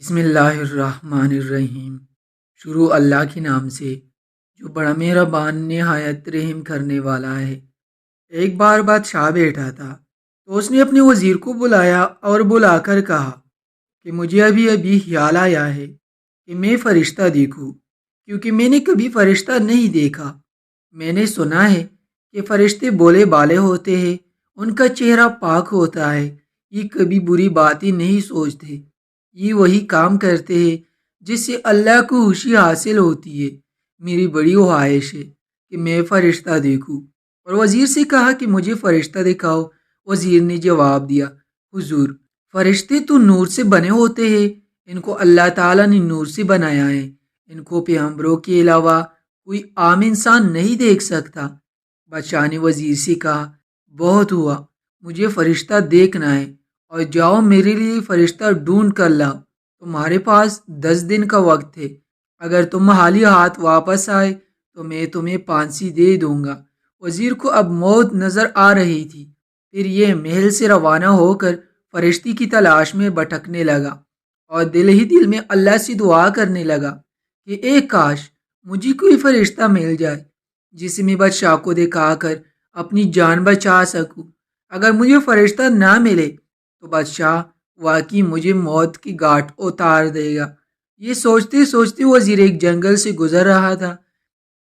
بسم اللہ الرحمن الرحیم۔ شروع اللہ کے نام سے جو بڑا مہربان نہایت رحم کرنے والا ہے۔ ایک بار بادشاہ بیٹھا تھا تو اس نے اپنے وزیر کو بلایا اور بلا کر کہا کہ مجھے ابھی ابھی خیال آیا ہے کہ میں فرشتہ دیکھوں، کیونکہ میں نے کبھی فرشتہ نہیں دیکھا۔ میں نے سنا ہے کہ فرشتے بولے بالے ہوتے ہیں، ان کا چہرہ پاک ہوتا ہے، یہ کبھی بری باتیں نہیں سوچتے، یہ وہی کام کرتے ہیں جس سے اللہ کو خوشی حاصل ہوتی ہے۔ میری بڑی خواہش ہے کہ میں فرشتہ دیکھوں۔ اور وزیر سے کہا کہ مجھے فرشتہ دکھاؤ۔ وزیر نے جواب دیا، حضور، فرشتے تو نور سے بنے ہوتے ہیں، ان کو اللہ تعالیٰ نے نور سے بنایا ہے، ان کو پیغمبروں کے علاوہ کوئی عام انسان نہیں دیکھ سکتا۔ بادشاہ نے وزیر سے کہا، بہت ہوا، مجھے فرشتہ دیکھنا ہے، اور جاؤ میرے لیے فرشتہ ڈھونڈ کر لاؤ۔ تمہارے پاس 10 دن کا وقت ہے، اگر تم خالی ہاتھ واپس آئے تو میں تمہیں پھانسی دے دوں گا۔ وزیر کو اب موت نظر آ رہی تھی، پھر یہ محل سے روانہ ہو کر فرشتے کی تلاش میں بھٹکنے لگا، اور دل ہی دل میں اللہ سے دعا کرنے لگا کہ اے کاش مجھے کوئی فرشتہ مل جائے جسے میں بادشاہ کو دکھا کر اپنی جان بچا سکوں۔ اگر مجھے فرشتہ نہ ملے تو بادشاہ واقعی مجھے موت کی گھاٹ اتار دے گا۔ یہ سوچتے سوچتے وزیر ایک جنگل سے گزر رہا تھا،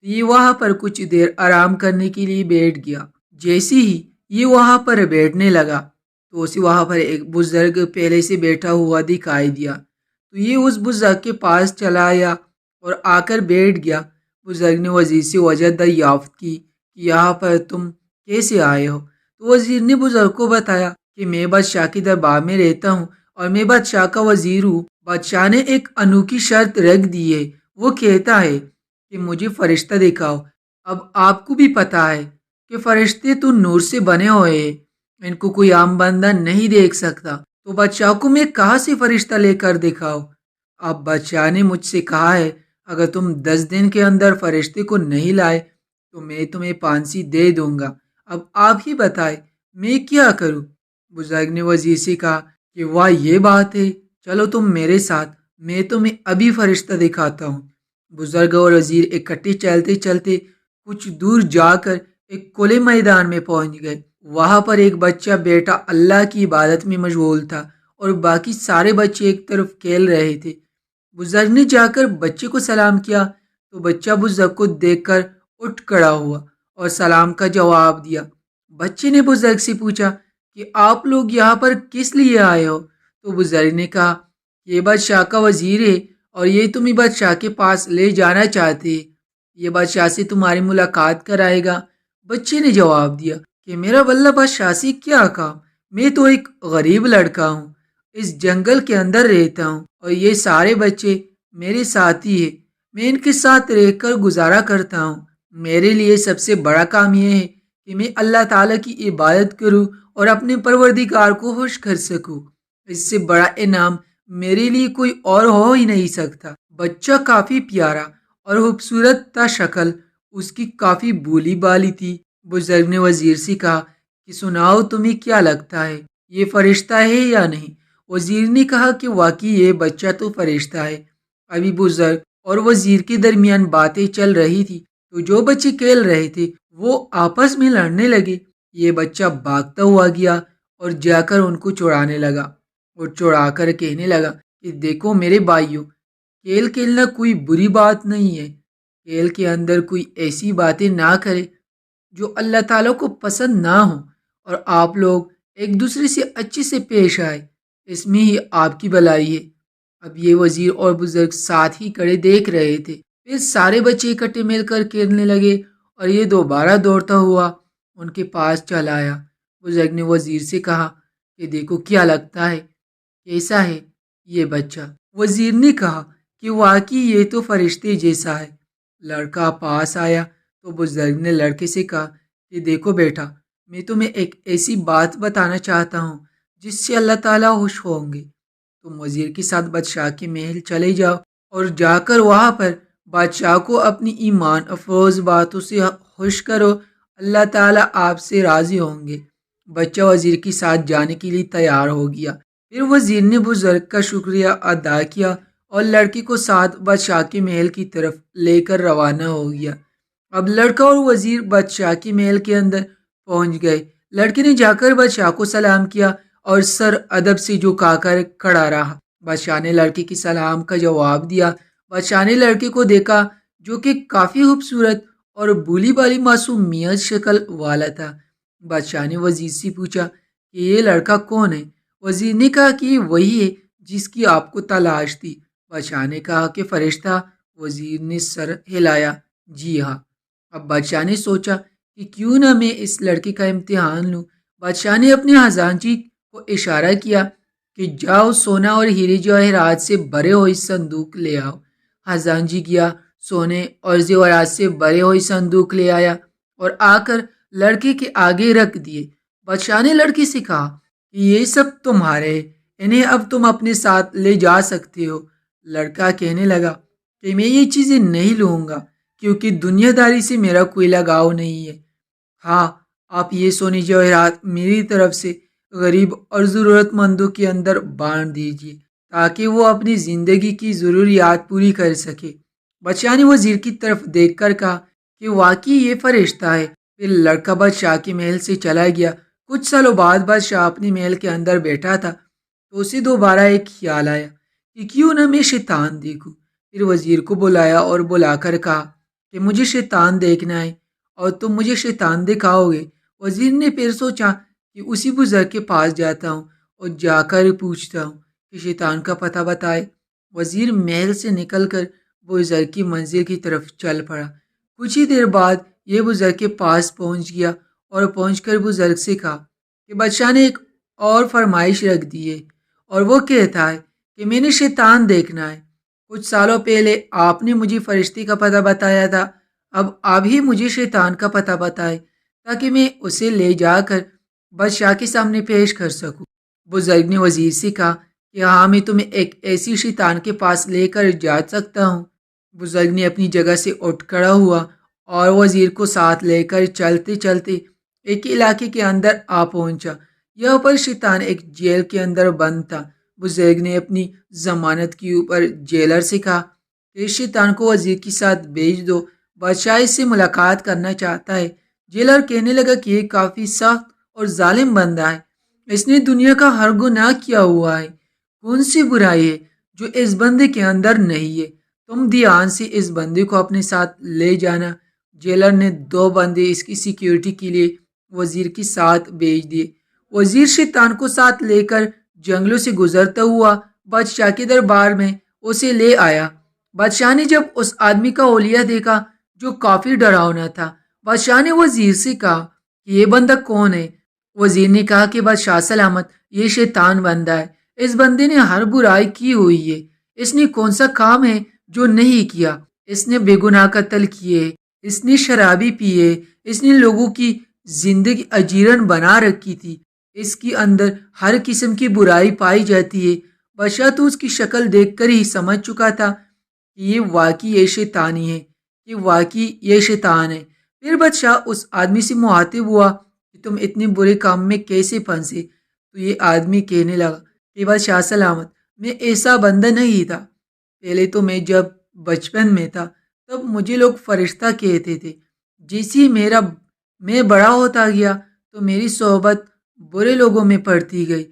یہ وہاں پر کچھ دیر آرام کرنے کے لیے بیٹھ گیا۔ جیسے ہی یہ وہاں پر بیٹھنے لگا تو اسے وہاں پر ایک بزرگ پہلے سے بیٹھا ہوا دکھائی دیا، تو یہ اس بزرگ کے پاس چلا آیا اور آ کر بیٹھ گیا۔ بزرگ نے وزیر سے وجہ دریافت کی کہ یہاں پر تم کیسے آئے ہو؟ تو وزیر نے بزرگ کو بتایا کہ میں بادشاہ کے دربار میں رہتا ہوں اور میں بادشاہ کا وزیر ہوں۔ بادشاہ نے ایک انوکھی شرط رکھ دی ہے، وہ کہتا ہے کہ مجھے فرشتہ دکھاؤ۔ اب آپ کو بھی پتا ہے کہ فرشتے تو نور سے بنے ہوئے ہیں، ان کو کوئی عام بندہ نہیں دیکھ سکتا، تو بادشاہ کو میں کہاں سے فرشتہ لے کر دکھاؤ؟ اب بادشاہ نے مجھ سے کہا ہے اگر تم 10 دن کے اندر فرشتے کو نہیں لائے تو میں تمہیں پھانسی دے دوں گا۔ اب آپ ہی بتائیں میں کیا کروں؟ بزرگ نے وزیر سے کہا کہ واہ یہ بات ہے، چلو تم میرے ساتھ، میں تمہیں ابھی فرشتہ دکھاتا ہوں۔ بزرگ اور وزیر اکٹھے چلتے چلتے کچھ دور جا کر ایک کھلے میدان میں پہنچ گئے۔ وہاں پر ایک بچہ بیٹا اللہ کی عبادت میں مشغول تھا اور باقی سارے بچے ایک طرف کھیل رہے تھے۔ بزرگ نے جا کر بچے کو سلام کیا تو بچہ بزرگ کو دیکھ کر اٹھ کھڑا ہوا اور سلام کا جواب دیا۔ بچے نے بزرگ سے پوچھا کہ آپ لوگ یہاں پر کس لیے آئے ہو؟ تو بزرگ نے کہا یہ بادشاہ کا وزیر ہے اور یہ تمہیں بادشاہ کے پاس لے جانا چاہتے ہیں، یہ بادشاہ سے تمہاری ملاقات کرائے گا۔ بچے نے جواب دیا کہ میرا واللہ بادشاہ سے کیا کام، میں تو ایک غریب لڑکا ہوں، اس جنگل کے اندر رہتا ہوں اور یہ سارے بچے میرے ساتھی ہیں، میں ان کے ساتھ رہ کر گزارا کرتا ہوں۔ میرے لیے سب سے بڑا کام یہ ہے کہ میں اللہ تعالیٰ کی عبادت کروں اور اپنے پروردگار کو خوش کر سکوں، اس سے بڑا انعام میرے لیے کوئی اور ہو ہی نہیں سکتا۔ بچہ کافی پیارا اور خوبصورت تھا، شکل اس کی کافی بھولی بالی تھی۔ بزرگ نے وزیر سے کہا کہ سناؤ تمہیں کیا لگتا ہے یہ فرشتہ ہے یا نہیں؟ وزیر نے کہا کہ واقعی یہ بچہ تو فرشتہ ہے۔ ابھی بزرگ اور وزیر کے درمیان باتیں چل رہی تھی تو جو بچے کھیل رہے تھے وہ آپس میں لڑنے لگے۔ یہ بچہ بھاگتا ہوا گیا اور جا کر ان کو چڑھانے لگا اور چڑھا کر کہنے لگا کہ دیکھو میرے بھائیوں، کھیل کھیلنا کوئی بری بات نہیں ہے، کھیل کے اندر کوئی ایسی باتیں نہ کرے جو اللہ تعالیٰ کو پسند نہ ہو، اور آپ لوگ ایک دوسرے سے اچھے سے پیش آئے، اس میں ہی آپ کی بھلائی ہے۔ اب یہ وزیر اور بزرگ ساتھ ہی کھڑے دیکھ رہے تھے، پھر سارے بچے اکٹھے مل کر کھیلنے لگے اور یہ دوبارہ دوڑتا ہوا ان کے پاس چلا آیا۔ بزرگ نے وزیر سے کہا کہ دیکھو کیا لگتا ہے، کیسا ہے یہ بچہ؟ وزیر نے کہا کہ واقعی یہ تو فرشتے جیسا ہے۔ لڑکا پاس آیا تو بزرگ نے لڑکے سے کہا کہ دیکھو بیٹا، میں تمہیں ایک ایسی بات بتانا چاہتا ہوں جس سے اللہ تعالیٰ خوش ہوں گے۔ تم وزیر کے ساتھ بادشاہ کے محل چلے جاؤ اور جا کر وہاں پر بادشاہ کو اپنی ایمان افروز باتوں سے خوش کرو، اللہ تعالیٰ آپ سے راضی ہوں گے۔ بچہ وزیر کے ساتھ جانے کے لیے تیار ہو گیا۔ پھر وزیر نے بزرگ کا شکریہ ادا کیا اور لڑکی کو ساتھ بادشاہ کے محل کی طرف لے کر روانہ ہو گیا۔ اب لڑکا اور وزیر بادشاہ کے محل کے اندر پہنچ گئے۔ لڑکے نے جا کر بادشاہ کو سلام کیا اور سر ادب سے جھکا کر کھڑا رہا۔ بادشاہ نے لڑکے کی سلام کا جواب دیا۔ بادشاہ نے لڑکے کو دیکھا جو کہ کافی خوبصورت اور بھولی بالی معصومیت شکل والا تھا۔ بادشاہ نے وزیر سے پوچھا کہ یہ لڑکا کون ہے؟ وزیر نے کہا کہ یہ وہی ہے جس کی آپ کو تلاش تھی۔ بادشاہ نے کہا کہ فرشتہ؟ وزیر نے سر ہلایا، جی ہاں۔ اب بادشاہ نے سوچا کہ کیوں نہ میں اس لڑکے کا امتحان لوں۔ بادشاہ نے اپنے خزانچی کو اشارہ کیا کہ جاؤ سونا اور ہیرے جواہرات سے بھرے ہوئے صندوق لے آؤ۔ خزانچی گیا، سونے اور زیورات سے بھرے ہوئے صندوق لے آیا اور آ کر لڑکے کے آگے رکھ دیے۔ بادشاہ نے لڑکے سے کہا کہ یہ سب تمہارے ہیں، انہیں اب تم اپنے ساتھ لے جا سکتے ہو۔ لڑکا کہنے لگا کہ میں یہ چیزیں نہیں لوں گا کیونکہ دنیا داری سے میرا کوئی لگاؤ نہیں ہے۔ ہاں، آپ یہ سونے جواہرات میری طرف سے غریب اور ضرورت مندوں کے اندر بانٹ دیجیے تاکہ وہ اپنی زندگی کی ضروریات پوری کر سکے۔ بادشاہ نے وزیر کی طرف دیکھ کر کہا کہ واقعی یہ فرشتہ ہے۔ پھر لڑکا بادشاہ کے محل سے چلا گیا۔ کچھ سالوں بعد بادشاہ اپنے محل کے اندر بیٹھا تھا تو اسے دوبارہ ایک خیال آیا کہ کیوں نہ میں شیطان دیکھوں۔ پھر وزیر کو بلایا اور بلا کر کہا کہ مجھے شیطان دیکھنا ہے اور تم مجھے شیطان دکھاؤ گے۔ وزیر نے پھر سوچا کہ اسی بزرگ کے پاس جاتا ہوں اور جا کر پوچھتا ہوں کہ شیطان کا پتہ بتائے۔ وزیر محل سے نکل کر بزرگ کی منزل کی طرف چل پڑا۔ کچھ ہی دیر بعد یہ بزرگ کے پاس پہنچ گیا اور پہنچ کر بزرگ سے کہا کہ بادشاہ نے ایک اور فرمائش رکھ دی ہے اور وہ کہتا ہے کہ میں نے شیطان دیکھنا ہے۔ کچھ سالوں پہلے آپ نے مجھے فرشتے کا پتہ بتایا تھا، اب آپ ہی مجھے شیطان کا پتہ بتائے تاکہ میں اسے لے جا کر بادشاہ کے سامنے پیش کر سکوں۔ بزرگ نے وزیر سے کہا کہ ہاں، میں تمہیں ایک ایسی شیطان کے پاس لے کر جا سکتا ہوں۔ بزرگ نے اپنی جگہ سے اٹھ کھڑا ہوا اور وزیر کو ساتھ لے کر چلتے چلتے ایک علاقے کے اندر آ پہنچا۔ یہاں پر شیطان ایک جیل کے اندر بند تھا۔ بزرگ نے اپنی ضمانت کے اوپر جیلر سے کہا کہ اس شیطان کو وزیر کے ساتھ بھیج دو، بادشاہ اس سے ملاقات کرنا چاہتا ہے۔ جیلر کہنے لگا کہ یہ کافی سخت اور ظالم بندہ ہے، اس نے دنیا کا ہر گناہ کیا ہوا ہے۔ کون سی برائی ہے جو اس بندے کے اندر نہیں ہے؟ تم دھیان سے اس بندے کو اپنے ساتھ لے جانا۔ جیلر نے 2 بندے اس کی سیکیورٹی کے لیے وزیر کے ساتھ بھیج دیے۔ وزیر شیطان کو ساتھ لے کر جنگلوں سے گزرتا ہوا بادشاہ کے دربار میں اسے لے آیا۔ بادشاہ نے جب اس آدمی کا حلیہ دیکھا جو کافی ڈراؤنا تھا، بادشاہ نے وزیر سے کہا کہ یہ بندہ کون ہے؟ وزیر نے کہا کہ بادشاہ سلامت، یہ شیطان بندہ ہے۔ اس بندے نے ہر برائی کی ہوئی ہے۔ اس نے کون سا کام ہے جو نہیں کیا؟ اس نے بے گناہ قتل کیے، اس نے شرابی پیے، اس نے لوگوں کی زندگی اجیرن بنا رکھی تھی، اس کے اندر ہر قسم کی برائی پائی جاتی ہے۔ بادشاہ تو اس کی شکل دیکھ کر ہی سمجھ چکا تھا کہ یہ واقعی یہ شیطانی ہے، کہ واقعی یہ شیطان ہے۔ پھر بادشاہ اس آدمی سے مخاطب ہوا کہ تم اتنے برے کام میں کیسے پھنسے؟ تو یہ آدمی کہنے لگا کہ بادشاہ سلامت، میں ایسا بندہ نہیں تھا۔ پہلے تو میں جب بچپن میں تھا تب مجھے لوگ فرشتہ کہتے تھے۔ جیسے میں بڑا ہوتا گیا تو میری صحبت برے لوگوں میں پڑتی گئی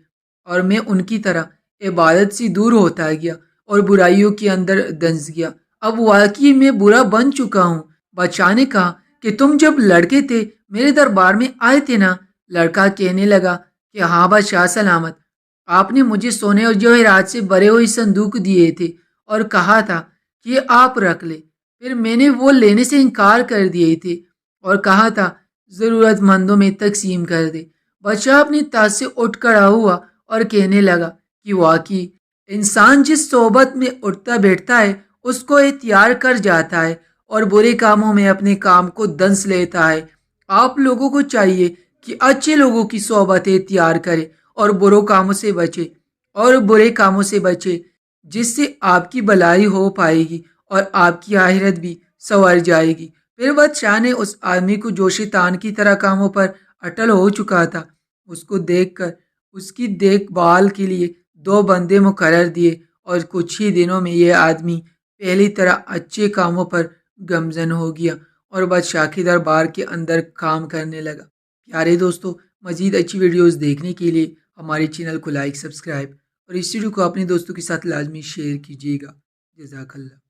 اور میں ان کی طرح عبادت سے دور ہوتا گیا اور برائیوں کے اندر دنس گیا۔ اب واقعی میں برا بن چکا ہوں۔ بادشاہ نے کہا کہ تم جب لڑکے تھے میرے دربار میں آئے تھے نا؟ لڑکا کہنے لگا کہ ہاں بادشاہ سلامت، آپ نے مجھے سونے اور جواہرات سے بھرے ہوئے صندوق دیے تھے اور کہا تھا کہ یہ آپ رکھ لے۔ پھر میں نے وہ لینے سے انکار کر دیے تھے اور کہا تھا ضرورت مندوں میں تقسیم کر دے۔ بادشاہ اپنی تاج سے اٹھ کھڑا ہوا اور کہنے لگا کہ واقعی انسان جس صحبت میں اٹھتا بیٹھتا ہے اس کو اختیار کر جاتا ہے اور برے کاموں میں اپنے کام کو دنس لیتا ہے۔ آپ لوگوں کو چاہیے کہ اچھے لوگوں کی صحبت اختیار کرے اور برے کاموں سے بچے، جس سے آپ کی بھلائی ہو پائے گی اور آپ کی آخرت بھی سنور جائے گی۔ پھر بادشاہ نے اس آدمی کو جو شیطان کی طرح کاموں پر اٹل ہو چکا تھا اس کو دیکھ کر اس کی دیکھ بھال کے لیے 2 بندے مقرر دیے اور کچھ ہی دنوں میں یہ آدمی پہلی طرح اچھے کاموں پر گمزن ہو گیا اور بادشاہی دربار کے اندر کام کرنے لگا۔ پیارے دوستو، مزید اچھی ویڈیوز دیکھنے کے لیے ہمارے چینل کو لائک، سبسکرائب اور اس ویڈیو کو اپنے دوستوں کے ساتھ لازمی شیئر کیجیے گا۔ جزاک اللہ۔